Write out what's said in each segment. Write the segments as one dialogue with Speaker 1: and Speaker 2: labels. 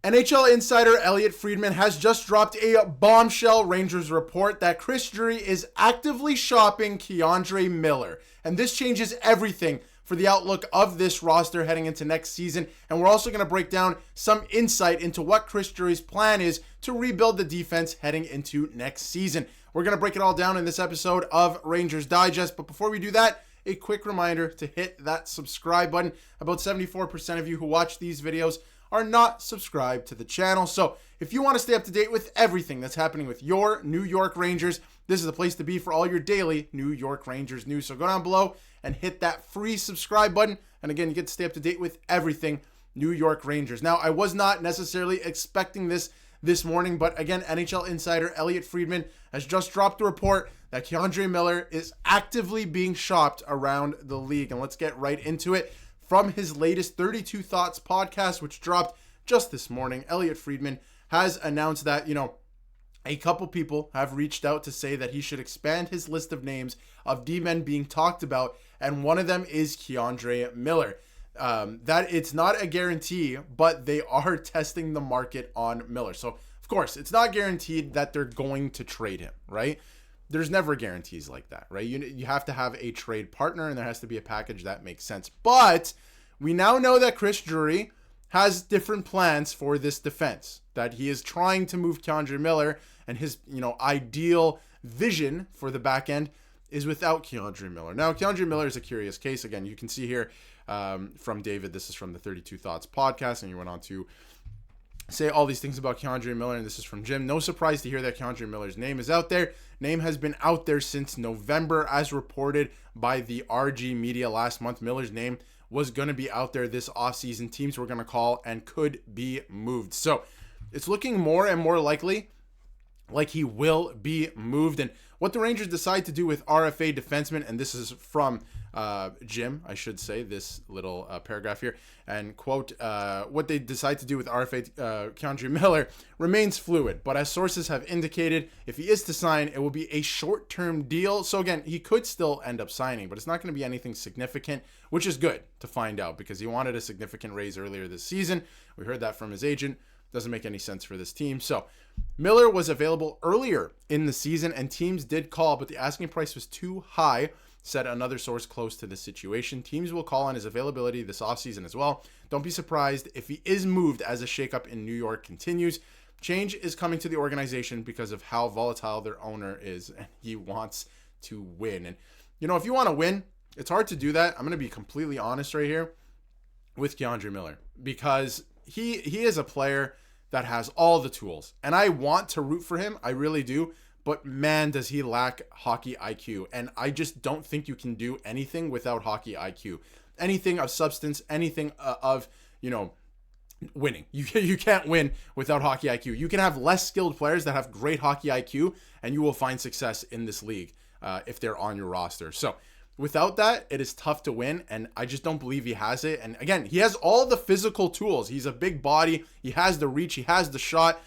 Speaker 1: NHL insider Elliotte Friedman has just dropped a bombshell Rangers report that Chris Drury is actively shopping K'Andre Miller. And this changes everything for the outlook of this roster heading into next season. And we're also going to break down some insight into what Chris Drury's plan is to rebuild the defense heading into next season. We're going to break it all down in this episode of Rangers Digest. But before we do that, a quick reminder to hit that subscribe button. About 74% of you who watch these videos are not subscribed to the channel. So if you want to stay up to date with everything that's happening with your New York Rangers, this is the place to be for all your daily New York Rangers news. So go down below and hit that free subscribe button. And again, you get to stay up to date with everything New York Rangers. Now, I was not necessarily expecting this morning, but again, NHL insider Elliotte Friedman has just dropped a report that K'Andre Miller is actively being shopped around the league. And let's get right into it. From his latest 32 Thoughts podcast, which dropped just this morning, Elliotte Friedman has announced that, a couple people have reached out to say that he should expand his list of names of D-men being talked about, and one of them is K'Andre Miller. That it's not a guarantee, but they are testing the market on Miller. So, of course, it's not guaranteed that they're going to trade him, right? There's never guarantees like that, right? You have to have a trade partner, and there has to be a package that makes sense. But we now know that Chris Drury has different plans for this defense, that he is trying to move K'Andre Miller, and his ideal vision for the back end is without K'Andre Miller. Now, K'Andre Miller is a curious case. Again, you can see here from David, this is from the 32 Thoughts podcast, and you went on to say all these things about K'Andre Miller, and this is from Jim. No surprise to hear that K'Andre Miller's name is out there. Name has been out there since November, as reported by the RG media last month. Miller's name was going to be out there this offseason. Teams were going to call and could be moved. So it's looking more and more likely like he will be moved. And what the Rangers decide to do with RFA defenseman, and this is from Jim, I should say, this little paragraph here, and quote, what they decide to do with RFA K'Andre Miller remains fluid, but as sources have indicated, if he is to sign, it will be a short-term deal. So again, he could still end up signing, but it's not going to be anything significant, which is good to find out because he wanted a significant raise earlier this season. We heard that from his agent. Doesn't make any sense for this team. So Miller was available earlier in the season and teams did call, but the asking price was too high, said another source close to the situation. Teams will call on his availability this offseason as well. Don't be surprised if he is moved as a shakeup in New York continues. Change is coming to the organization because of how volatile their owner is, and he wants to win. And, if you want to win, it's hard to do that. I'm going to be completely honest right here with K'Andre Miller because he is a player that has all the tools, and I want to root for him. I really do. But man, does he lack hockey IQ. And I just don't think you can do anything without hockey IQ. Anything of substance, anything of, winning. You can't win without hockey IQ. You can have less skilled players that have great hockey IQ, and you will find success in this league if they're on your roster. So without that, it is tough to win, and I just don't believe he has it. And again, he has all the physical tools. He's a big body. He has the reach. He has the shot.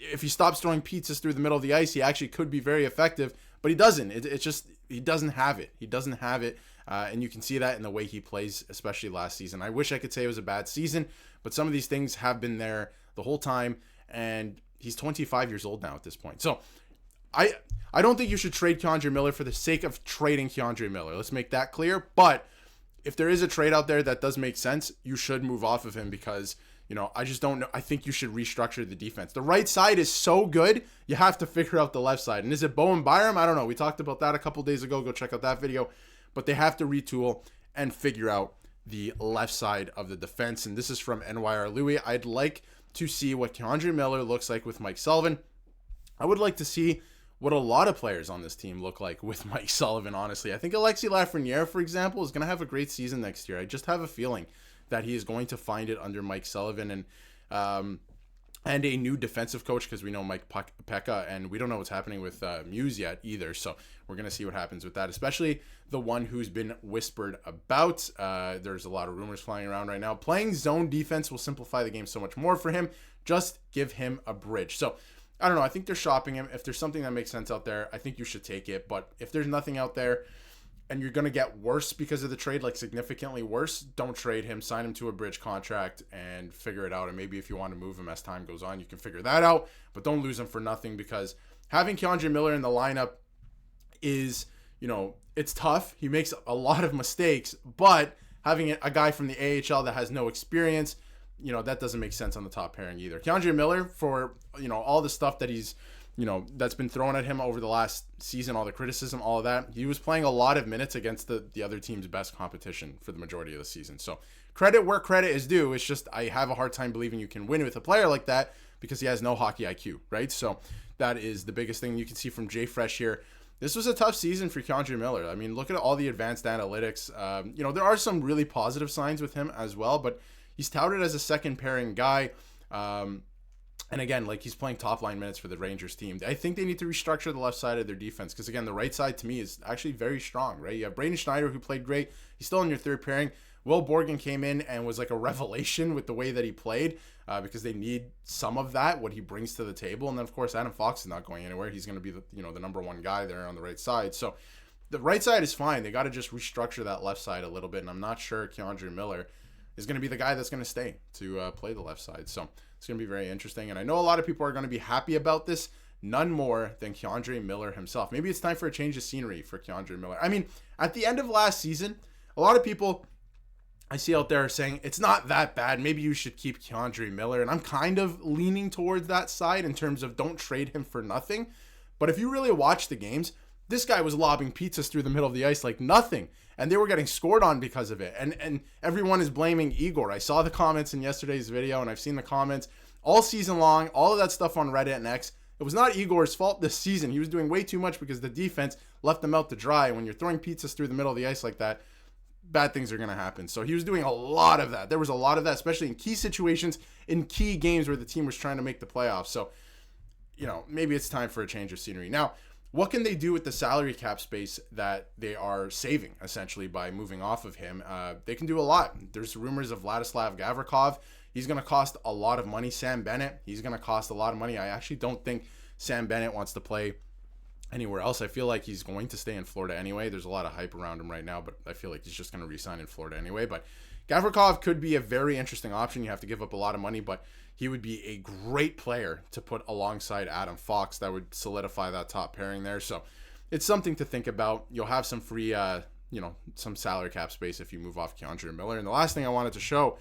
Speaker 1: If he stops throwing pizzas through the middle of the ice, he actually could be very effective, but he doesn't. It's just, he doesn't have it. He doesn't have it, and you can see that in the way he plays, especially last season. I wish I could say it was a bad season, but some of these things have been there the whole time, and he's 25 years old now at this point. So I don't think you should trade K'Andre Miller for the sake of trading K'Andre Miller. Let's make that clear. But if there is a trade out there that does make sense, you should move off of him because I just don't know. I think you should restructure the defense. The right side is so good, you have to figure out the left side. And is it Bowen Byram? I don't know. We talked about that a couple days ago. Go check out that video. But they have to retool and figure out the left side of the defense. And this is from NYR Louis. I'd like to see what K'Andre Miller looks like with Mike Sullivan. I would like to see what a lot of players on this team look like with Mike Sullivan, honestly. I think Alexis Lafreniere, for example, is going to have a great season next year. I just have a feeling that he is going to find it under Mike Sullivan and a new defensive coach because we know Mike Pekka, and we don't know what's happening with Muse yet either. So we're going to see what happens with that, especially the one who's been whispered about. There's a lot of rumors flying around right now. Playing zone defense will simplify the game so much more for him. Just give him a bridge. So I don't know. I think they're shopping him. If there's something that makes sense out there, I think you should take it. But if there's nothing out there, and you're going to get worse because of the trade, like significantly worse, don't trade him. Sign him to a bridge contract and figure it out. And maybe if you want to move him as time goes on, you can figure that out. But don't lose him for nothing, because having K'Andre Miller in the lineup is, it's tough. He makes a lot of mistakes, but having a guy from the AHL that has no experience, that doesn't make sense on the top pairing either. K'Andre Miller, for, all the stuff that he's, that's been thrown at him over the last season, all the criticism, all of that, he was playing a lot of minutes against the other team's best competition for the majority of the season. So credit where credit is due. It's just I have a hard time believing you can win with a player like that because he has no hockey IQ, right? So that is the biggest thing you can see from Jay Fresh here. This was a tough season for K'Andre Miller. I mean, look at all the advanced analytics. There are some really positive signs with him as well, but he's touted as a second pairing guy. And again, like, he's playing top line minutes for the Rangers team. I think they need to restructure the left side of their defense because, again, the right side to me is actually very strong, right? You have Braden Schneider, who played great. He's still in your third pairing. Will Borgen came in and was like a revelation with the way that he played because they need some of that, what he brings to the table. And then, of course, Adam Fox is not going anywhere. He's going to be the number one guy there on the right side. So the right side is fine. They got to just restructure that left side a little bit. And I'm not sure K'Andre Miller is going to be the guy that's going to stay to play the left side. So it's going to be very interesting. And I know a lot of people are going to be happy about this. None more than K'Andre Miller himself. Maybe it's time for a change of scenery for K'Andre Miller. I mean, at the end of last season, a lot of people I see out there saying it's not that bad. Maybe you should keep K'Andre Miller. And I'm kind of leaning towards that side in terms of don't trade him for nothing. But if you really watch the games, this guy was lobbing pizzas through the middle of the ice like nothing. And they were getting scored on because of it. And everyone is blaming Igor. I saw the comments in yesterday's video, and I've seen the comments all season long, all of that stuff on Reddit and X. It was not Igor's fault this season. He was doing way too much because the defense left him out to dry. And when you're throwing pizzas through the middle of the ice like that, bad things are going to happen. So he was doing a lot of that. There was a lot of that, especially in key situations, in key games where the team was trying to make the playoffs. So, maybe it's time for a change of scenery. Now, what can they do with the salary cap space that they are saving, essentially, by moving off of him? They can do a lot. There's rumors of Vladislav Gavrikov. He's going to cost a lot of money. Sam Bennett, he's going to cost a lot of money. I actually don't think Sam Bennett wants to play anywhere else. I feel like he's going to stay in Florida anyway. There's a lot of hype around him right now, but I feel like he's just going to re-sign in Florida anyway. But Gavrikov could be a very interesting option. You have to give up a lot of money, but he would be a great player to put alongside Adam Fox. That would solidify that top pairing there. So it's something to think about. You'll have some free, some salary cap space if you move off K'Andre Miller. And the last thing I wanted to show,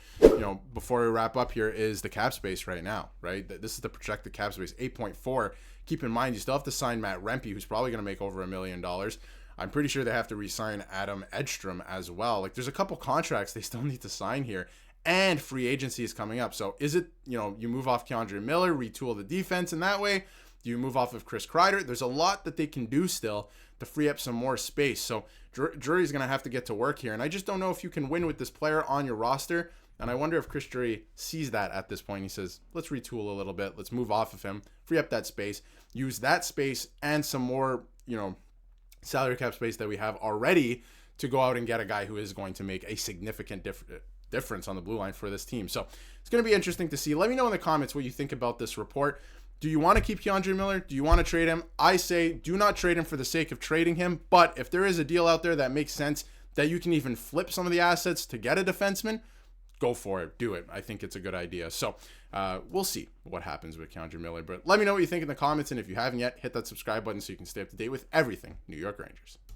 Speaker 1: before we wrap up here is the cap space right now, right? This is the projected cap space, 8.4. Keep in mind, you still have to sign Matt Rempe, who's probably going to make over $1 million. I'm pretty sure they have to re-sign Adam Edstrom as well. Like, there's a couple contracts they still need to sign here. And free agency is coming up. So is it, you move off K'Andre Miller, retool the defense in that way? Do you move off of Chris Kreider? There's a lot that they can do still to free up some more space. So Drury's going to have to get to work here. And I just don't know if you can win with this player on your roster. And I wonder if Chris Drury sees that at this point. He says, let's retool a little bit. Let's move off of him, free up that space, use that space and some more, salary cap space that we have already to go out and get a guy who is going to make a significant difference on the blue line for this team. So it's going to be interesting to see. Let me know in the comments what you think about this report. Do you want to keep K'Andre Miller? Do you want to trade him? I say do not trade him for the sake of trading him. But if there is a deal out there that makes sense, that you can even flip some of the assets to get a defenseman, go for it. Do it. I think it's a good idea. So we'll see what happens with K'Andre Miller. But let me know what you think in the comments. And if you haven't yet, hit that subscribe button so you can stay up to date with everything New York Rangers.